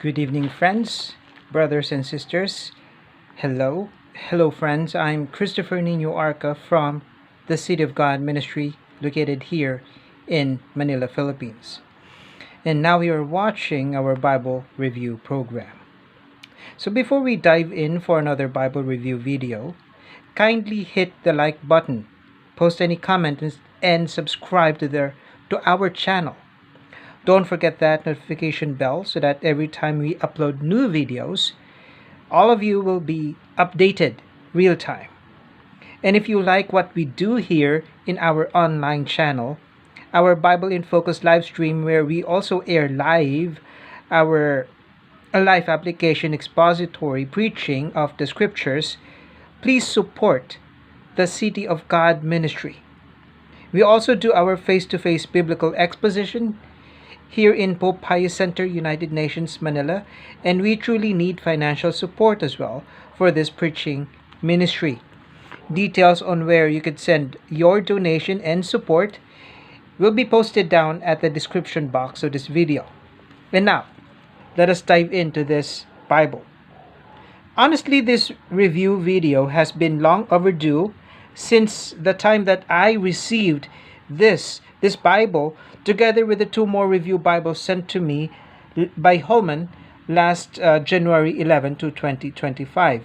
Good evening, friends, brothers and sisters. Hello. Hello, friends. I'm Christopher Nino Arca from the City of God Ministry located here in Manila, Philippines. And now we are watching our Bible review program. So before we dive in for another Bible review video, kindly hit the like button, post any comments, and subscribe to our channel. Don't forget that notification bell so that every time we upload new videos, all of you will be updated real time. And if you like what we do here in our online channel, our Bible in Focus live stream where we also air live our life application expository preaching of the scriptures, please support the City of God Ministry. We also do our face-to-face biblical exposition here in Pope Pius Center, United Nations, Manila, and we truly need financial support as well for this preaching ministry. Details on where you could send your donation and support will be posted down at the description box of this video. And now, let us dive into this Bible. Honestly, this review video has been long overdue since the time that I received this Bible together with the two more review Bibles sent to me by Holman last January 11 to 2025.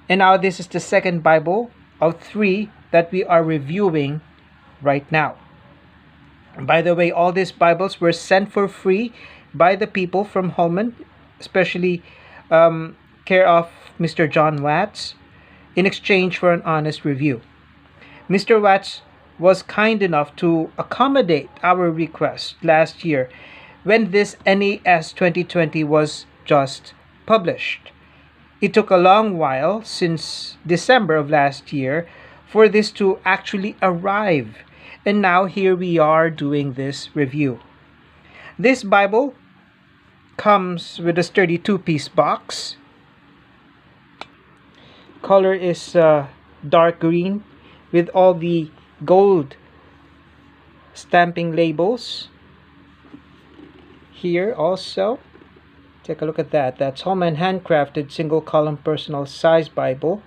And now this is the second Bible of three that we are reviewing right now. By the way, all these Bibles were sent for free by the people from Holman, especially care of Mr. John Watts, in exchange for an honest review. Mr. Watts was kind enough to accommodate our request last year when this NASB2020 was just published. It took a long while since December of last year for this to actually arrive, and now here we are doing this review. This Bible comes with a sturdy 2-piece box. Color is dark green with all the gold stamping labels. Here also, take a look at that. That's Holman Handcrafted single column personal size Bible.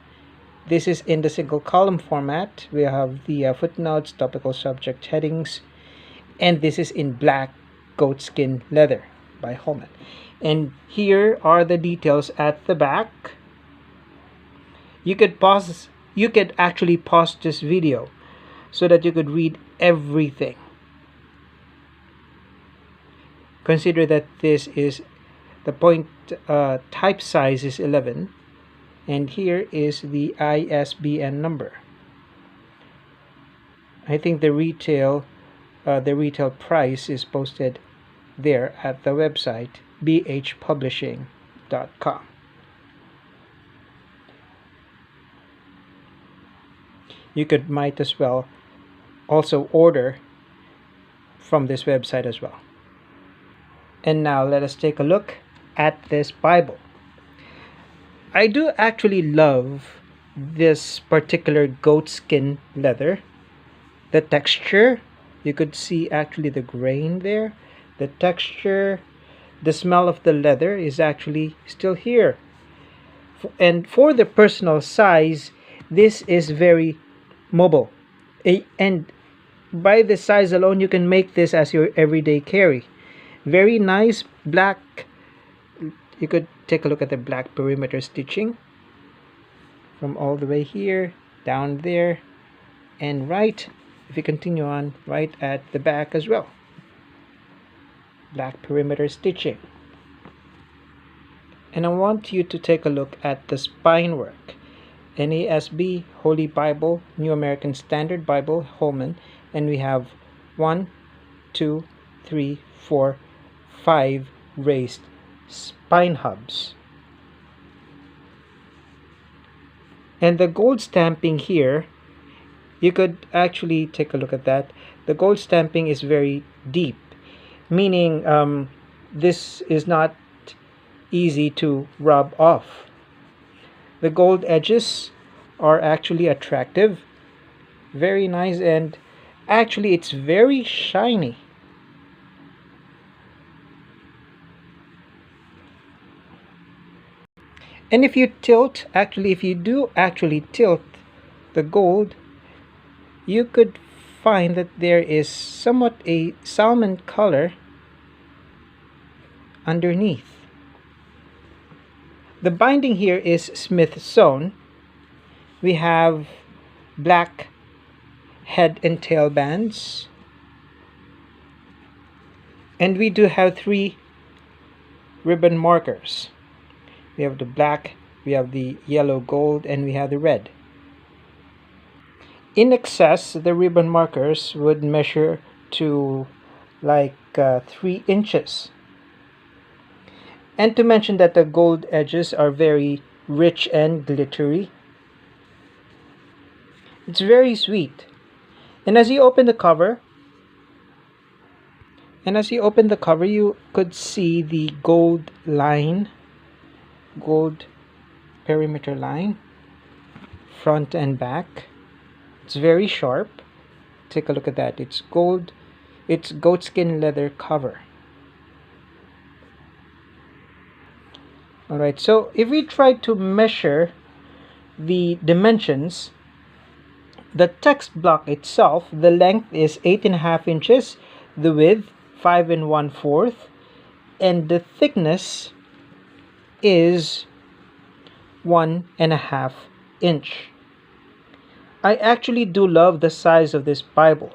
This is in the single column format. We have the footnotes, topical subject headings, and this is in black goatskin leather by Holman. And here are the details at the back. You could actually pause this video so that you could read everything. Consider that this is the point type size is 11, and here is the ISBN number. I think the retail price is posted there at the website bhpublishing.com. You might as well also order from this website as well. And now let us take a look at this Bible. I do actually love this particular goatskin leather. The texture, you could see actually the grain there. The texture, the smell of the leather is actually still here. And for the personal size, this is very mobile. And by the size alone, you can make this as your everyday carry. Very nice black. You could take a look at the black perimeter stitching from all the way here down there, and right, if you continue on, right at the back as well, black perimeter stitching. And I want you to take a look at the spine work. NASB, Holy Bible, New American Standard Bible, Holman, and we have 1, 2, 3, 4, 5 raised spine hubs. And the gold stamping here, you could actually take a look at that. The gold stamping is very deep, meaning this is not easy to rub off. The gold edges are actually attractive, very nice, and actually it's very shiny. And if you tilt, if you do actually tilt the gold, you could find that there is somewhat a salmon color underneath. The binding here is Smith sewn. We have black head and tail bands, and we do have 3 ribbon markers. We have the black, we have the yellow gold, and we have the red. In excess, the ribbon markers would measure to like 3 inches. And to mention that the gold edges are very rich and glittery. It's very sweet. And as you open the cover, you could see the gold line, gold perimeter line, front and back. It's very sharp. Take a look at that. It's gold. It's goatskin leather cover. Alright, so if we try to measure the dimensions, the text block itself, the length is 8.5 inches, the width 5 1/4, and the thickness is 1.5 inch. I actually do love the size of this Bible.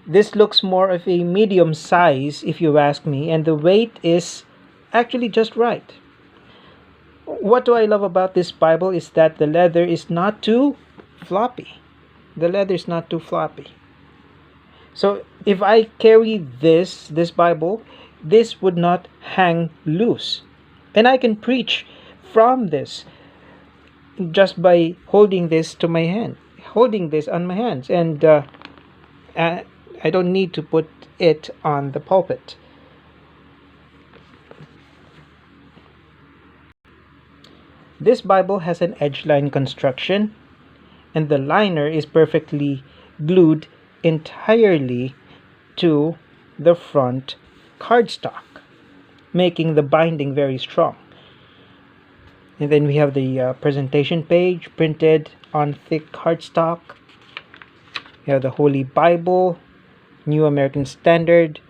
This looks more of a medium size if you ask me, and the weight is actually just right. What do I love about this Bible is that the leather is not too floppy. The leather is not too floppy. So if I carry this Bible, this would not hang loose. And I can preach from this just by holding this to my hand, holding this on my hands. And I don't need to put it on the pulpit. This Bible has an edge line construction, and the liner is perfectly glued entirely to the front cardstock, making the binding very strong. And then we have the presentation page printed on thick cardstock. We have the Holy Bible, New American Standard,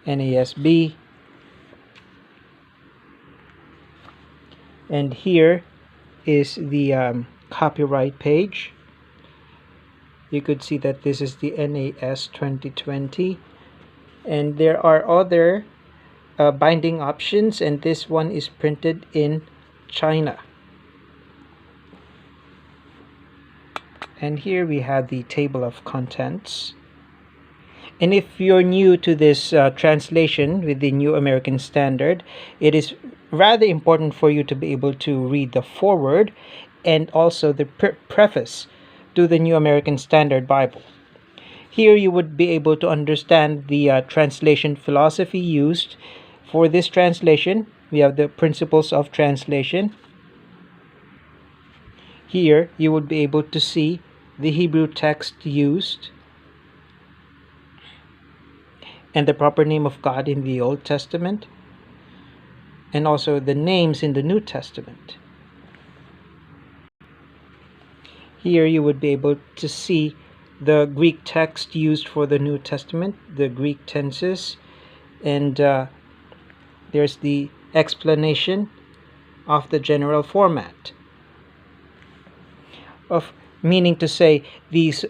NASB. And here is the copyright page. You could see that this is the NAS2020, and there are other binding options, and this one is printed in China. And here we have the table of contents. And if you're new to this translation with the New American Standard, it is rather important for you to be able to read the foreword and also the preface to the New American Standard Bible. Here you would be able to understand the translation philosophy used for this translation. We have the principles of translation. Here you would be able to see the Hebrew text used and the proper name of God in the Old Testament, and also the names in the New Testament. Here you would be able to see the Greek text used for the New Testament, the Greek tenses, and there's the explanation of the general format. Meaning to say, these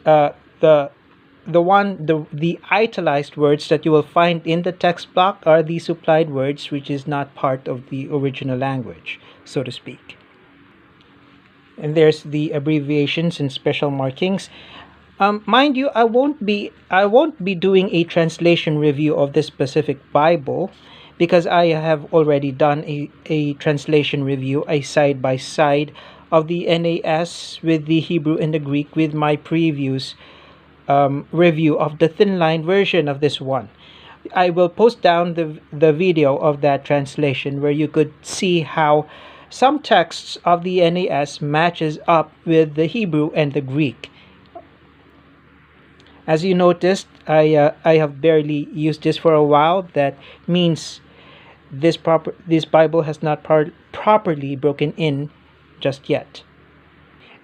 the italicized words that you will find in the text block are the supplied words, which is not part of the original language, so to speak. And there's the abbreviations and special markings. Mind you, I won't be doing a translation review of this specific Bible, because I have already done a translation review, a side by side of the NAS with the Hebrew and the Greek, with my previous review of the thinline version of this one. I will post down the video of that translation, where you could see how some texts of the NAS matches up with the Hebrew and the Greek. As you noticed, I have barely used this for a while. That means this Bible has not properly broken in just yet.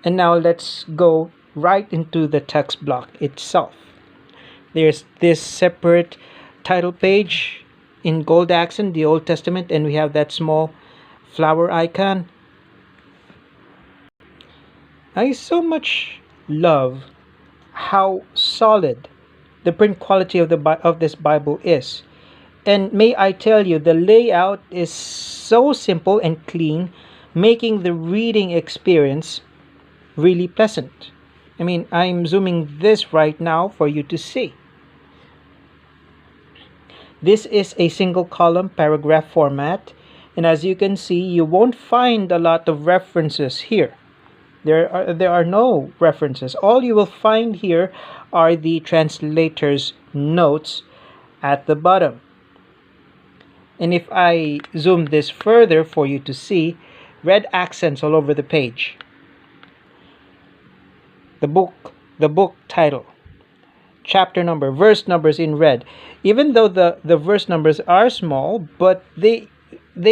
And now let's go right into the text block itself. There's this separate title page in gold accent, the Old Testament, and we have that small flower icon. I so much love how solid the print quality of this Bible is. And may I tell you, the layout is so simple and clean, making the reading experience really pleasant. I mean, I'm zooming this right now for you to see. This is a single column paragraph format, and as you can see, you won't find a lot of references here. There are no references. All you will find here are the translator's notes at the bottom. And if I zoom this further for you to see, red accents all over the page. The book title, chapter number, verse numbers in red. Even though the verse numbers are small, but they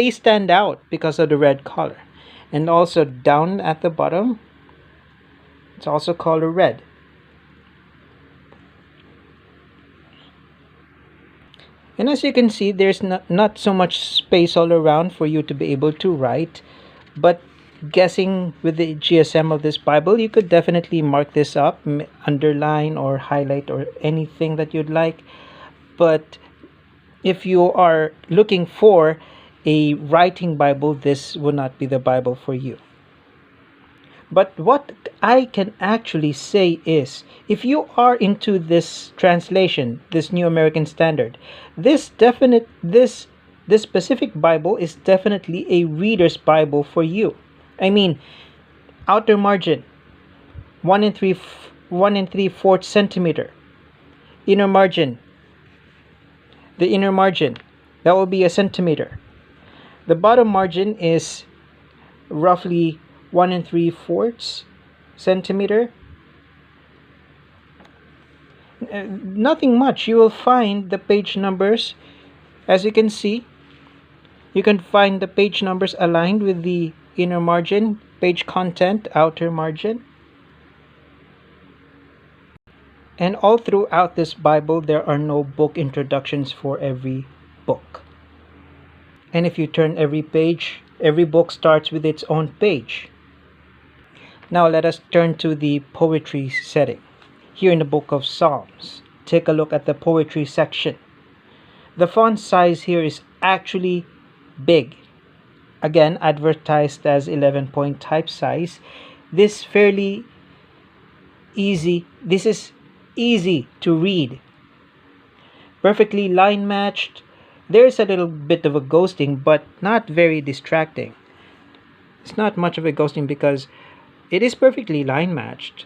stand out because of the red color. And also down at the bottom, it's also color red. And as you can see, there's not so much space all around for you to be able to write, but guessing with the GSM of this Bible, you could definitely mark this up, underline or highlight or anything that you'd like. But if you are looking for a writing Bible, this would not be the Bible for you. But what I can actually say is, if you are into this translation, this New American Standard, this specific Bible is definitely a reader's Bible for you. I mean, outer margin 1 3/4 centimeter, inner margin, the inner margin, that will be a centimeter. The bottom margin is roughly 1 3/4 centimeter. Nothing much. You will find the page numbers. As you can see, you can find the page numbers aligned with the inner margin, page content, outer margin. And all throughout this Bible, there are no book introductions for every book. And if you turn every page, every book starts with its own page. Now let us turn to the poetry setting. Here in the book of Psalms, take a look at the poetry section. The font size here is actually big. Again, advertised as 11-point type size. This is easy to read. Perfectly line matched. There's a little bit of a ghosting, but not very distracting. It's not much of a ghosting because it is perfectly line matched.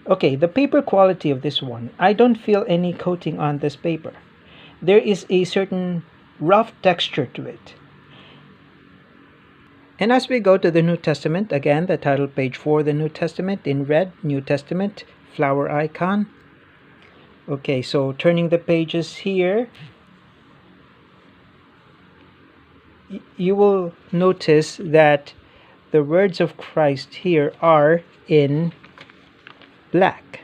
Okay, the paper quality of this one, I don't feel any coating on this paper. There is a certain rough texture to it. And as we go to the New Testament, again, the title page for the New Testament in red, New Testament, flower icon. Okay, so turning the pages here, you will notice that the words of Christ here are in black.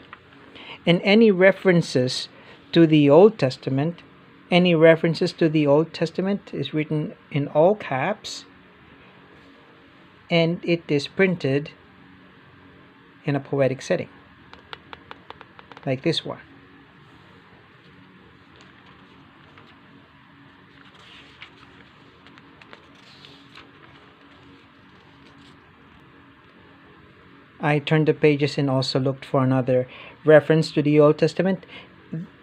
And any references to the Old Testament is written in all caps, and it is printed in a poetic setting, like this one. I turned the pages and also looked for another reference to the Old Testament.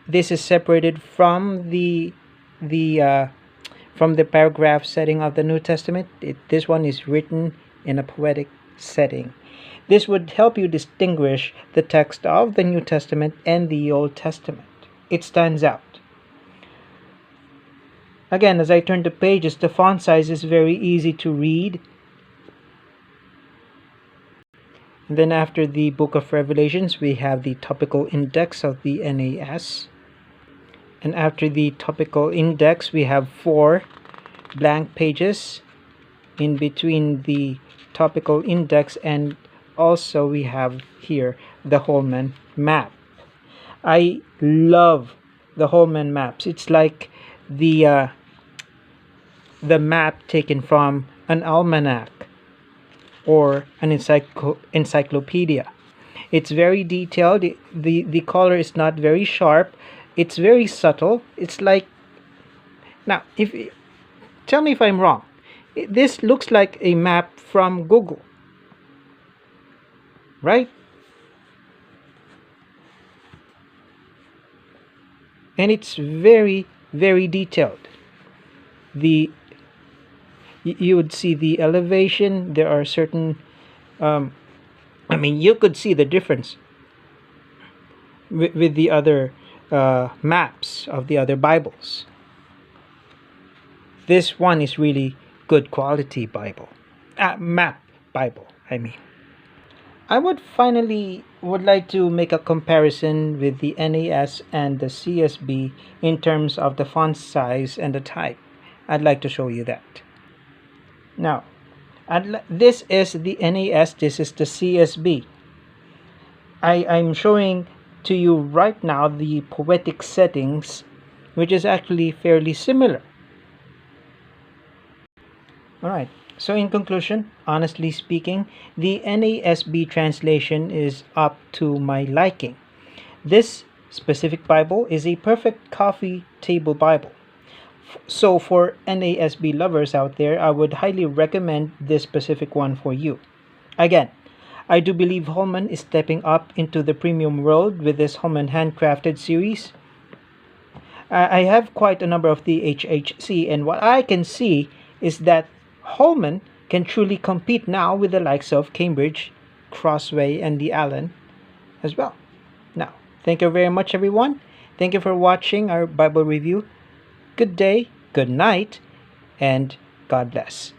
This is separated from the paragraph setting of the New Testament. This one is written in a poetic setting. This would help you distinguish the text of the New Testament and the Old Testament. It stands out. Again, as I turn the pages, the font size is very easy to read. And then after the Book of Revelations, we have the topical index of the NAS. And after the topical index, we have 4 blank pages in between the topical index, and also we have here the Holman map. I love the Holman maps. It's like the map taken from an almanac or an encyclopedia. It's very detailed. The color is not very sharp. It's very subtle. It's like, now, tell me if I'm wrong. This looks like a map from Google, right? And it's very, very detailed. You would see the elevation. There are certain, you could see the difference with the other maps of the other Bibles. This one is really good quality map Bible, I would like to make a comparison with the NAS and the CSB in terms of the font size and the type. I'd like to show you that. Now, this is the NAS, this is the CSB. I'm showing to you right now the poetic settings, which is actually fairly similar. Alright, so in conclusion, honestly speaking, the NASB translation is up to my liking. This specific Bible is a perfect coffee table Bible. So for NASB lovers out there, I would highly recommend this specific one for you. Again, I do believe Holman is stepping up into the premium world with this Holman Handcrafted series. I have quite a number of the HHC, and what I can see is that Holman can truly compete now with the likes of Cambridge, Crossway, and the Allen as well. Now, thank you very much, everyone. Thank you for watching our Bible review. Good day, good night, and God bless.